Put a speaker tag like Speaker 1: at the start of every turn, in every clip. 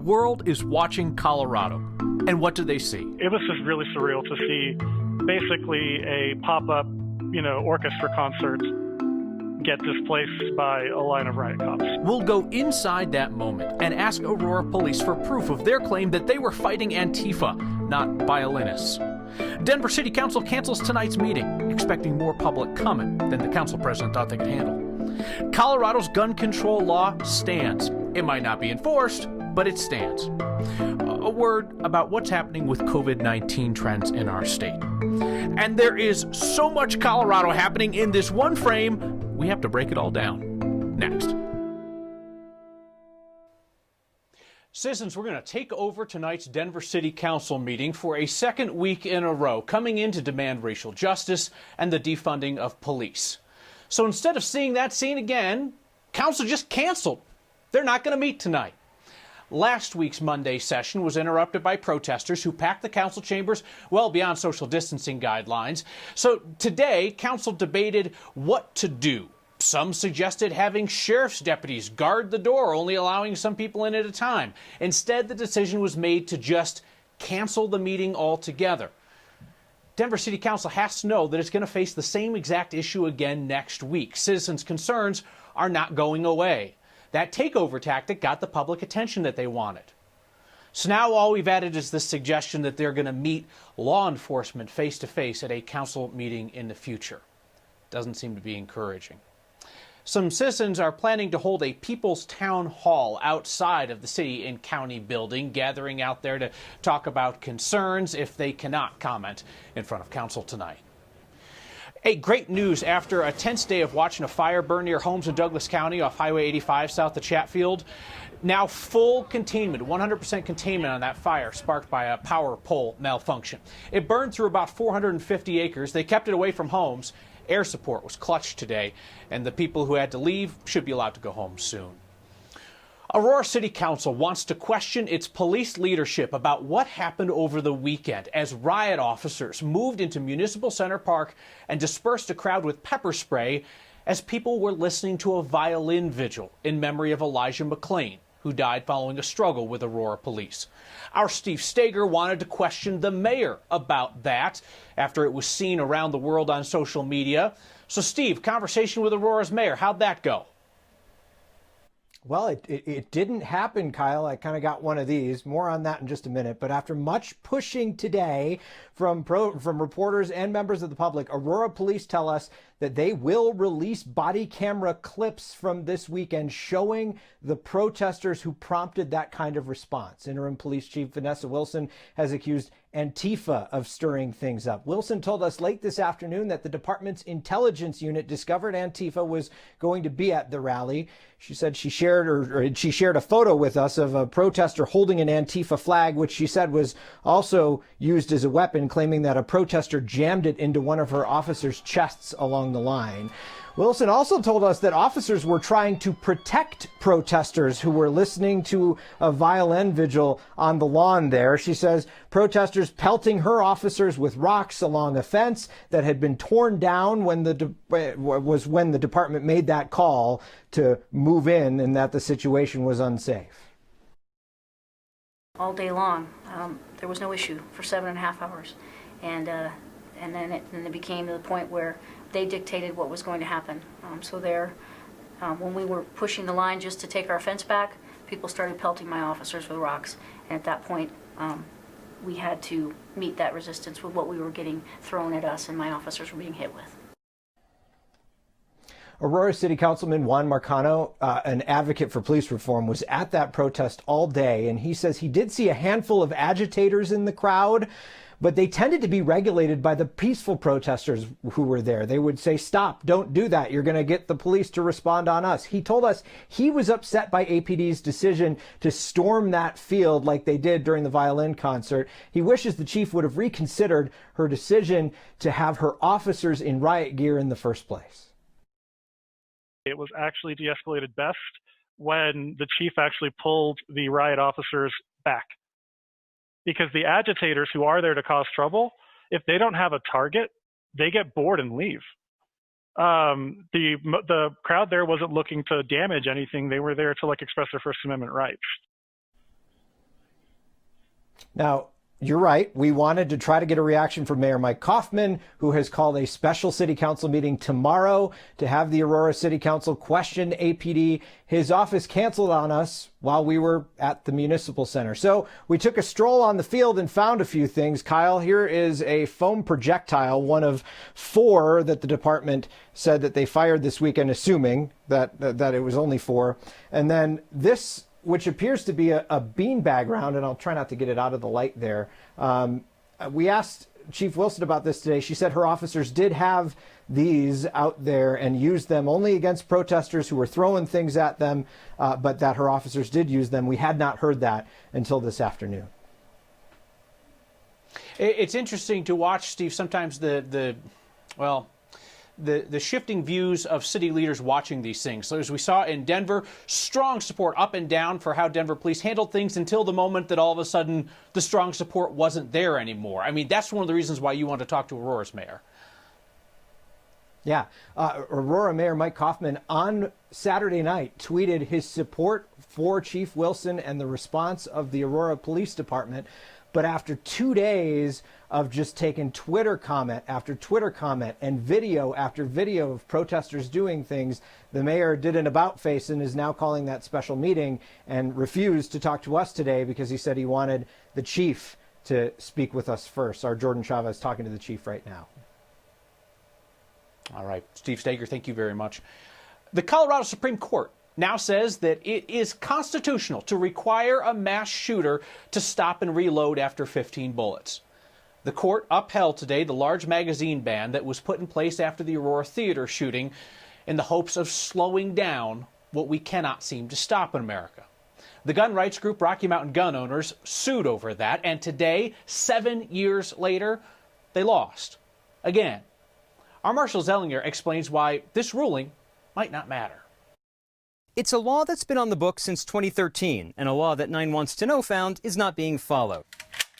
Speaker 1: world is watching Colorado. And what do they see?
Speaker 2: It was just really surreal to see basically a pop-up, orchestra concert get displaced by a line of riot cops.
Speaker 1: We'll go inside that moment and ask Aurora Police for proof of their claim that they were fighting Antifa, not violinists. Denver City Council cancels tonight's meeting, expecting more public comment than the council president thought they could handle. Colorado's gun control law stands. It might not be enforced, but it stands. A word about what's happening with COVID-19 trends in our state. And there is so much Colorado happening in this one frame, we have to break it all down. Next. Citizens, we're going to take over tonight's Denver City Council meeting for a second week in a row, coming in to demand racial justice and the defunding of police. So instead of seeing that scene again, Council just canceled. They're not going to meet tonight. Last week's Monday session was interrupted by protesters who packed the council chambers well beyond social distancing guidelines. So today, council debated what to do. Some suggested having sheriff's deputies guard the door, only allowing some people in at a time. Instead, the decision was made to just cancel the meeting altogether. Denver City Council has to know that it's going to face the same exact issue again next week. Citizens' concerns are not going away. That takeover tactic got the public attention that they wanted. So now all we've added is this suggestion that they're going to meet law enforcement face-to-face at a council meeting in the future. Doesn't seem to be encouraging. Some citizens are planning to hold a People's Town Hall outside of the city and county building, gathering out there to talk about concerns if they cannot comment in front of council tonight. Hey, great news after a tense day of watching a fire burn near homes in Douglas County off Highway 85 south of Chatfield. Now full containment, 100% containment on that fire sparked by a power pole malfunction. It burned through about 450 acres. They kept it away from homes. Air support was clutched today, and the people who had to leave should be allowed to go home soon. Aurora City Council wants to question its police leadership about what happened over the weekend as riot officers moved into Municipal Center Park and dispersed a crowd with pepper spray as people were listening to a violin vigil in memory of Elijah McClain, who died following a struggle with Aurora Police. Our Steve Stager wanted to question the mayor about that after it was seen around the world on social media. So, Steve, conversation with Aurora's mayor, how'd that go?
Speaker 3: Well, it didn't happen, Kyle. I kind of got one of these. More on that in just a minute. But after much pushing today from reporters and members of the public, Aurora Police tell us that they will release body camera clips from this weekend showing the protesters who prompted that kind of response. Interim Police Chief Vanessa Wilson has accused Antifa of stirring things up. Wilson told us late this afternoon that the department's intelligence unit discovered Antifa was going to be at the rally. She said she shared a photo with us of a protester holding an Antifa flag, which she said was also used as a weapon, claiming that a protester jammed it into one of her officers' chests along the line. Wilson also told us that officers were trying to protect protesters who were listening to a violin vigil on the lawn there. She says protesters pelting her officers with rocks along a fence that had been torn down when the department made that call to move in and that the situation was unsafe.
Speaker 4: All day long, there was no issue for 7.5 hours. And then it became to the point where they dictated what was going to happen. When we were pushing the line just to take our fence back, people started pelting my officers with rocks. And at that point, we had to meet that resistance with what we were getting thrown at us and my officers were being hit with.
Speaker 3: Aurora City Councilman Juan Marcano, an advocate for police reform, was at that protest all day, and he says he did see a handful of agitators in the crowd, but they tended to be regulated by the peaceful protesters who were there. They would say, stop, don't do that. You're going to get the police to respond on us. He told us he was upset by APD's decision to storm that field like they did during the violin concert. He wishes the chief would have reconsidered her decision to have her officers in riot gear in the first place.
Speaker 2: It was actually de-escalated best when the chief actually pulled the riot officers back. Because the agitators who are there to cause trouble, if they don't have a target, they get bored and leave. The crowd there wasn't looking to damage anything. They were there to express their First Amendment rights.
Speaker 3: Now, you're right. We wanted to try to get a reaction from Mayor Mike Kaufman, who has called a special city council meeting tomorrow to have the Aurora City Council question APD. His office canceled on us while we were at the Municipal Center. So we took a stroll on the field and found a few things. Kyle, here is a foam projectile, one of 4 that the department said that they fired this weekend, assuming that it was only 4. And then this, which appears to be a beanbag round, and I'll try not to get it out of the light there. We asked Chief Wilson about this today. She said her officers did have these out there and used them only against protesters who were throwing things at them, but that her officers did use them. We had not heard that until this afternoon.
Speaker 1: It's interesting to watch, Steve, sometimes the shifting views of city leaders watching these things. So as we saw in Denver, strong support up and down for how Denver police handled things until the moment that all of a sudden the strong support wasn't there anymore. I mean, that's one of the reasons why you want to talk to Aurora's mayor.
Speaker 3: Yeah. Aurora Mayor Mike Kaufman on Saturday night tweeted his support for Chief Wilson and the response of the Aurora Police Department. But after 2 days of just taking Twitter comment after Twitter comment and video after video of protesters doing things, the mayor did an about face and is now calling that special meeting and refused to talk to us today because he said he wanted the chief to speak with us first. Our Jordan Chavez talking to the chief right now.
Speaker 1: All right. Steve Stager, thank you very much. The Colorado Supreme Court now says that it is constitutional to require a mass shooter to stop and reload after 15 bullets. The court upheld today the large magazine ban that was put in place after the Aurora Theater shooting in the hopes of slowing down what we cannot seem to stop in America. The gun rights group Rocky Mountain Gun Owners sued over that, and today, 7 years later, they lost. Again. Our Marshall Zellinger explains why this ruling might not matter.
Speaker 5: It's a law that's been on the books since 2013, and a law that 9 Wants to Know found is not being followed.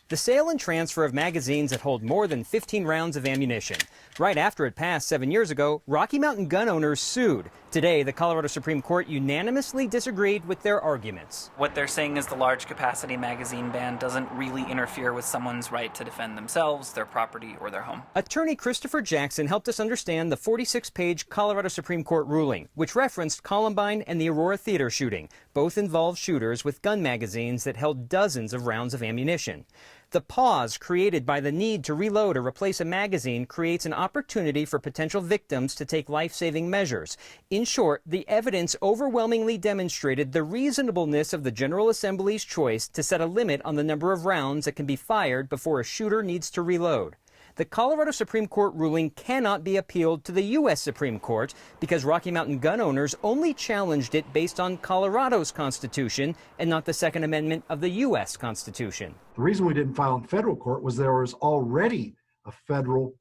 Speaker 5: The sale and transfer of magazines that hold more than 15 rounds of ammunition. Right after it passed 7 years ago, Rocky Mountain Gun Owners sued. Today, the Colorado Supreme Court unanimously disagreed with their arguments.
Speaker 6: What they're saying is the large capacity magazine ban doesn't really interfere with someone's right to defend themselves, their property, or their home.
Speaker 5: Attorney Christopher Jackson helped us understand the 46-page Colorado Supreme Court ruling, which referenced Columbine and the Aurora Theater shooting. Both involved shooters with gun magazines that held dozens of rounds of ammunition. The pause created by the need to reload or replace a magazine creates an opportunity for potential victims to take life-saving measures. In short, the evidence overwhelmingly demonstrated the reasonableness of the General Assembly's choice to set a limit on the number of rounds that can be fired before a shooter needs to reload. The Colorado Supreme Court ruling cannot be appealed to the U.S. Supreme Court because Rocky Mountain Gun Owners only challenged it based on Colorado's Constitution and not the Second Amendment of the U.S. Constitution.
Speaker 7: The reason we didn't file in federal court was there was already a federal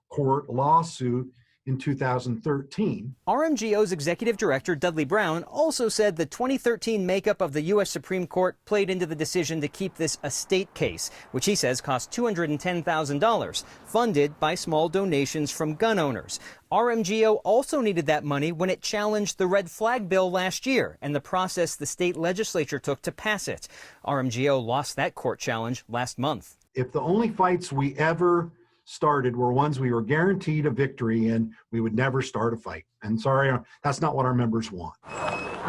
Speaker 7: court lawsuit in 2013.
Speaker 5: RMGO's executive director, Dudley Brown, also said the 2013 makeup of the U.S. Supreme Court played into the decision to keep this a state case, which he says cost $210,000, funded by small donations from gun owners. RMGO also needed that money when it challenged the red flag bill last year and the process the state legislature took to pass it. RMGO lost that court challenge last month.
Speaker 7: If the only fights we ever started were ones we were guaranteed a victory in, we would never start a fight. And sorry, that's not what our members want.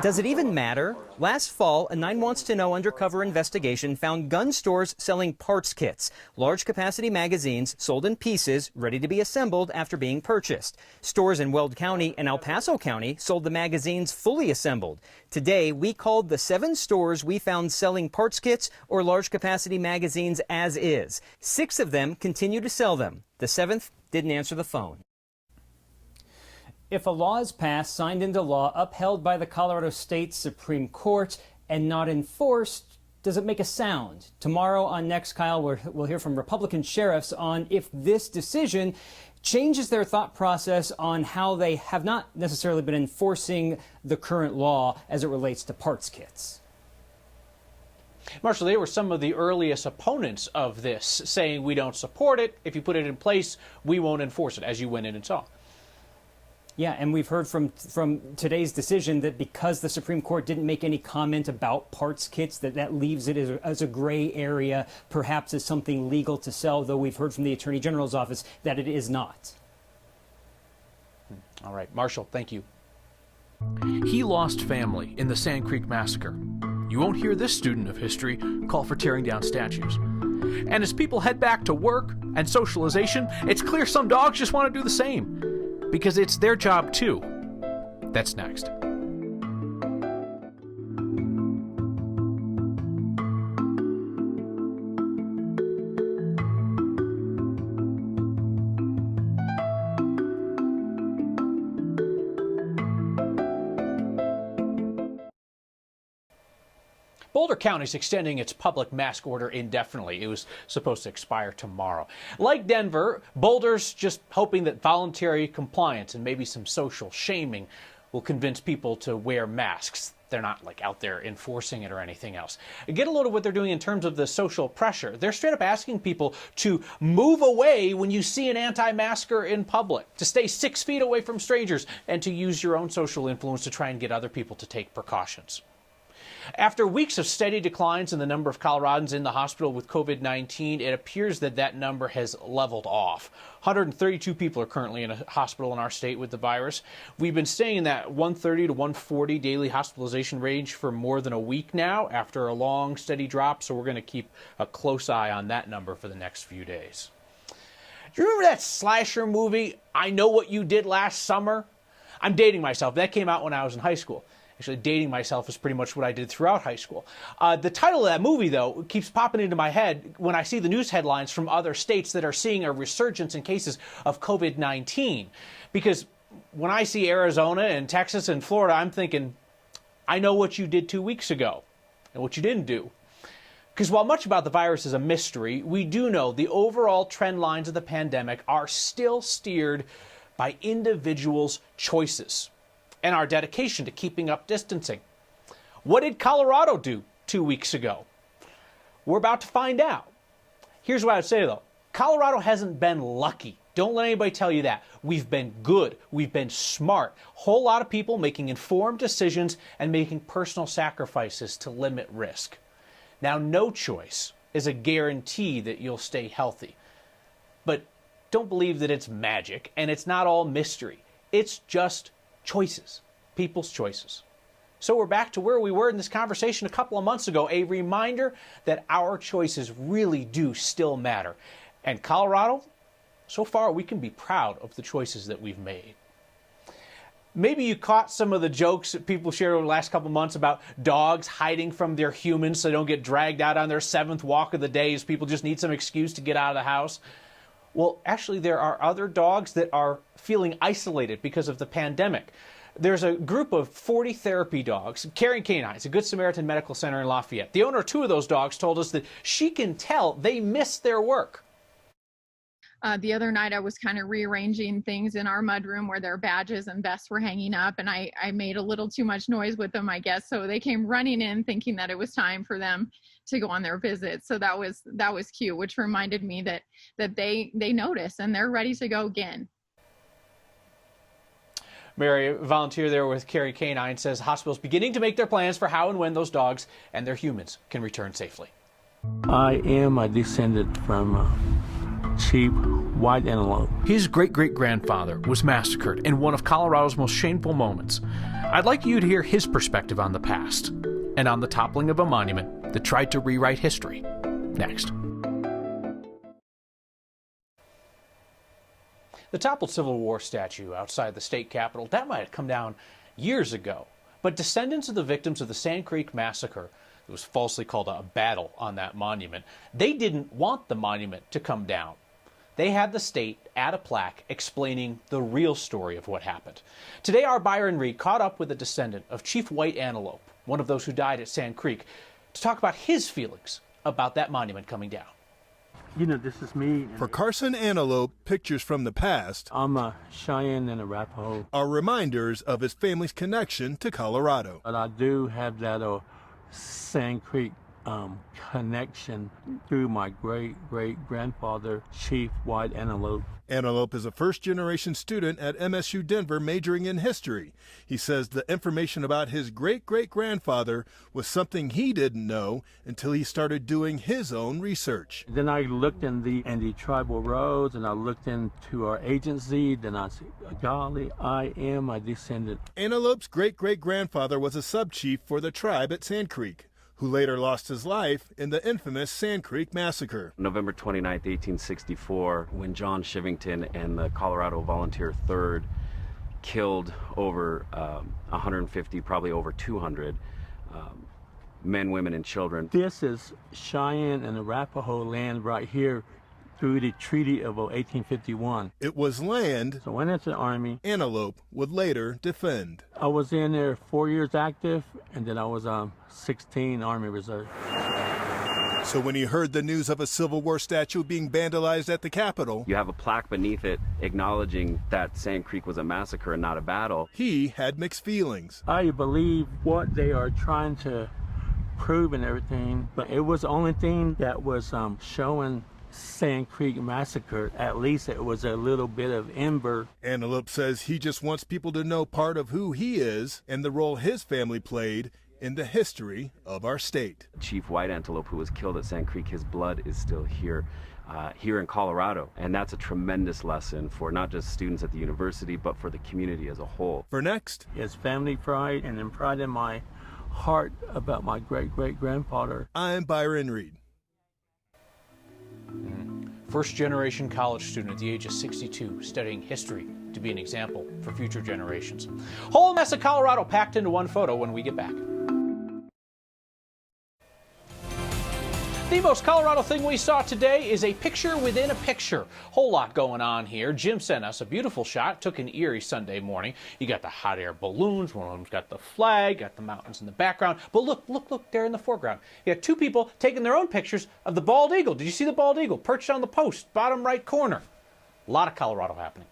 Speaker 5: Does it even matter? Last fall, a 9 Wants to Know undercover investigation found gun stores selling parts kits, large capacity magazines sold in pieces, ready to be assembled after being purchased. Stores in Weld County and El Paso County sold the magazines fully assembled. Today, we called the 7 stores we found selling parts kits or large capacity magazines as is. 6 of them continue to sell them. The 7th didn't answer the phone. If a law is passed, signed into law, upheld by the Colorado State Supreme Court, and not enforced, does it make a sound? Tomorrow on Next, Kyle, we'll hear from Republican sheriffs on if this decision changes their thought process on how they have not necessarily been enforcing the current law as it relates to parts kits.
Speaker 1: Marshall, they were some of the earliest opponents of this, saying we don't support it. If you put it in place, we won't enforce it, as you went in and saw.
Speaker 5: Yeah, and we've heard from today's decision that because the Supreme Court didn't make any comment about parts kits, that leaves it as a gray area, perhaps as something legal to sell, though we've heard from the Attorney General's office that it is not.
Speaker 1: All right, Marshall, thank you. He lost family in the Sand Creek Massacre. You won't hear this student of history call for tearing down statues. And as people head back to work and socialization, it's clear some dogs just want to do the same. Because it's their job too. That's next. Boulder County is extending its public mask order indefinitely. It was supposed to expire tomorrow. Like Denver, Boulder's just hoping that voluntary compliance and maybe some social shaming will convince people to wear masks. They're not like out there enforcing it or anything else. Get a load of what they're doing in terms of the social pressure. They're straight up asking people to move away when you see an anti-masker in public, to stay 6 feet away from strangers, and to use your own social influence to try and get other people to take precautions. After weeks of steady declines in the number of Coloradans in the hospital with COVID-19, it appears that that number has leveled off. 132 people are currently in a hospital in our state with the virus. We've been staying in that 130 to 140 daily hospitalization range for more than a week now after a long, steady drop, so we're going to keep a close eye on that number for the next few days. Do you remember that slasher movie, I Know What You Did Last Summer? I'm dating myself. That came out when I was in high school. Actually, dating myself is pretty much what I did throughout high school. The title of that movie, though, keeps popping into my head when I see the news headlines from other states that are seeing a resurgence in cases of COVID-19. Because when I see Arizona and Texas and Florida, I'm thinking, I know what you did 2 weeks ago and what you didn't do. Because while much about the virus is a mystery, we do know the overall trend lines of the pandemic are still steered by individuals' choices and our dedication to keeping up distancing. What did Colorado do 2 weeks ago? We're about to find out. Here's what I'd say, though. Colorado hasn't been lucky. Don't let anybody tell you that. We've been good. We've been smart. Whole lot of people making informed decisions and making personal sacrifices to limit risk. Now, no choice is a guarantee that you'll stay healthy. But don't believe that it's magic, and it's not all mystery. It's just choices, people's choices. So we're back to where we were in this conversation a couple of months ago, a reminder that our choices really do still matter. And Colorado, so far we can be proud of the choices that we've made. Maybe you caught some of the jokes that people shared over the last couple of months about dogs hiding from their humans so they don't get dragged out on their 7th walk of the day as people just need some excuse to get out of the house. Well, actually, there are other dogs that are feeling isolated because of the pandemic. There's a group of 40 therapy dogs, Caring Canines, a Good Samaritan Medical Center in Lafayette. The owner of 2 of those dogs told us that she can tell they miss their work.
Speaker 8: The other night I was kind of rearranging things in our mudroom where their badges and vests were hanging up, and I made a little too much noise with them, I guess. So they came running in thinking that it was time for them to go on their visit. So that was cute, which reminded me that they notice and they're ready to go again.
Speaker 1: Mary, a volunteer there with Carrie Canine, says hospitals beginning to make their plans for how and when those dogs and their humans can return safely.
Speaker 9: I am a descendant from Chief White Antelope.
Speaker 1: His great-great-grandfather was massacred in one of Colorado's most shameful moments. I'd like you to hear his perspective on the past and on the toppling of a monument that tried to rewrite history. Next. The toppled Civil War statue outside the state capitol, that might have come down years ago. But descendants of the victims of the Sand Creek Massacre, it was falsely called a battle on that monument, they didn't want the monument to come down. They had the state add a plaque explaining the real story of what happened. Today, our Byron Reed caught up with a descendant of Chief White Antelope, one of those who died at Sand Creek, to talk about his feelings about that monument coming down.
Speaker 9: You know, this is me.
Speaker 10: For Carson Antelope, pictures from the past
Speaker 9: I'm a Cheyenne and a Arapaho.
Speaker 10: Are reminders of his family's connection to Colorado.
Speaker 9: But I do have that Sand Creek connection through my great-great-grandfather, Chief White Antelope.
Speaker 10: Antelope is a first-generation student at MSU Denver majoring in history. He says the information about his great-great-grandfather was something he didn't know until he started doing his own research.
Speaker 9: Then I looked in the tribal roads, and I looked into our agency. Then I said, golly, I am a descendant.
Speaker 10: Antelope's great-great-grandfather was a sub-chief for the tribe at Sand Creek, who later lost his life in the infamous Sand Creek Massacre.
Speaker 11: November 29th, 1864, when John Shivington and the Colorado Volunteer 3rd killed over 150, probably over 200 men, women, and children.
Speaker 9: This is Cheyenne and Arapaho land right here through the Treaty of 1851.
Speaker 10: It was land
Speaker 9: So I went into the Army.
Speaker 10: Antelope would later defend.
Speaker 9: I was in there 4 years active, and then I was 16 Army Reserve.
Speaker 10: So when he heard the news of a Civil War statue being vandalized at the Capitol,
Speaker 11: You have a plaque beneath it acknowledging that Sand Creek was a massacre and not a battle.
Speaker 10: he had mixed feelings.
Speaker 9: I believe what they are trying to prove and everything, but it was the only thing that was showing Sand Creek Massacre. At least it was a little bit of ember.
Speaker 10: Antelope says he just wants people to know part of who he is and the role his family played in the history of our state.
Speaker 11: Chief White Antelope, who was killed at Sand Creek, his blood is still here in Colorado. And that's a tremendous lesson for not just students at the university, but for the community as a whole.
Speaker 10: For next,
Speaker 9: It's family pride and then pride in my heart about my great-great-grandfather.
Speaker 10: I'm Byron Reed.
Speaker 1: First-generation college student at the age of 62, studying history to be an example for future generations. Whole mess of Colorado packed into one photo when we get back. The most Colorado thing we saw today is a picture within a picture. Whole lot going on here. Jim sent us a beautiful shot. Took an eerie Sunday morning. You got the hot air balloons. One of them's got the flag, got the mountains in the background. But look, there in the foreground. You got two people taking their own pictures of the bald eagle. Did you see the bald eagle perched on the post, bottom right corner? A lot of Colorado happening.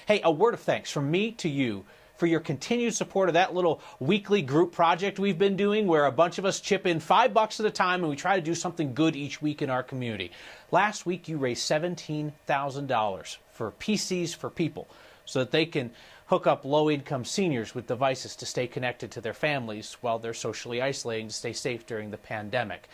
Speaker 1: Hey, a word of thanks from me to you for your continued support of that little weekly group project we've been doing where a bunch of us chip in $5 at a time and we try to do something good each week in our community. Last week you raised $17,000 for PCs for People so that they can hook up low-income seniors with devices to stay connected to their families while they're socially isolating to stay safe during the pandemic.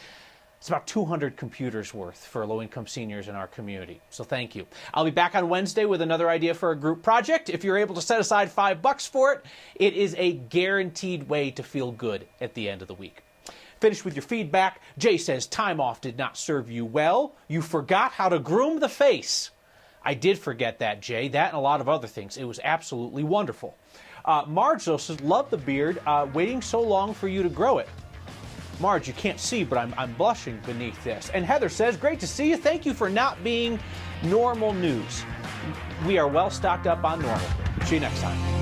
Speaker 1: It's about 200 computers worth for low-income seniors in our community. So thank you. I'll be back on Wednesday with another idea for a group project. If you're able to set aside $5 for it, it is a guaranteed way to feel good at the end of the week. Finish with your feedback. Jay says time off did not serve you well. You forgot how to groom the face. I did forget that, Jay. That and a lot of other things. It was absolutely wonderful. Marge, though, says, love the beard. Waiting so long for you to grow it. Marge, you can't see, but I'm blushing beneath this. And Heather says, great to see you. Thank you for not being normal news. We are well stocked up on normal. See you next time.